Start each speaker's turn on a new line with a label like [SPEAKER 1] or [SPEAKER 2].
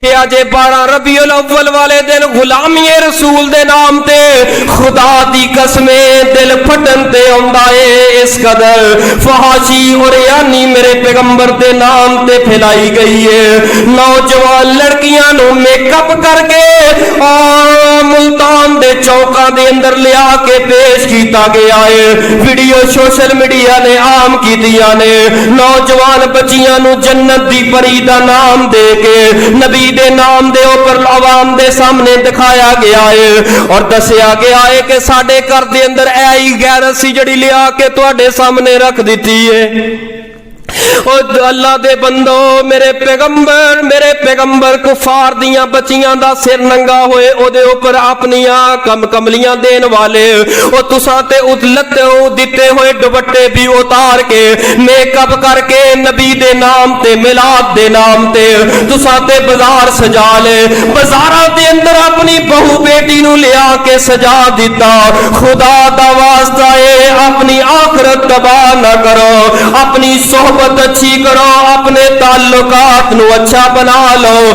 [SPEAKER 1] کہ اج 12 ربیع الاول والے دن غلامی رسول دے نام تے خدا دی قسمیں دل پھٹن تے آندا اے، اس قدر فحاشی اور یعنی میرے پیغمبر دے نام تے پھیلائی گئی ہے۔ نوجوان لڑکیاں نو میک اپ کر کے اور ملتان دے چوکاں دے اندر لیا کے پیش کیتا گیا ہے، ویڈیو سوشل میڈیا نے عام کیتیاں نے۔ نوجوان بچیاں نو جنت دی پری دا نام دے کے نبی دے نام دے اوپر عوام دے سامنے دکھایا گیا ہے اور دسیا گیا ہے کہ ساڈے گھر دے اندر ایئی غیرت سی جڑی لیا کے تواڈے سامنے رکھ دیتی ہے۔ اور اللہ دے بندو، میرے پیغمبر کفار دیاں بچیاں دا سر ننگا ہوئے او دے اوپر اپنیاں کملیاں دین والے، او تساں تے ادلتے ہو دیتے ہوئے دوپٹے بھی اتار کے میک اپ کر کے نبی دے نام تے میلاد دے نام تے تساں تے بازار سجا لے، بازاراں دے اندر اپنی بہو بیٹی نو لیا کے سجا دیتا۔ خدا دا واسطہ اے اپنی آخرت تباہ نہ کرو، اپنی صحبت اچھی کرو، اپنے تعلقات نو اچھا بنا لو۔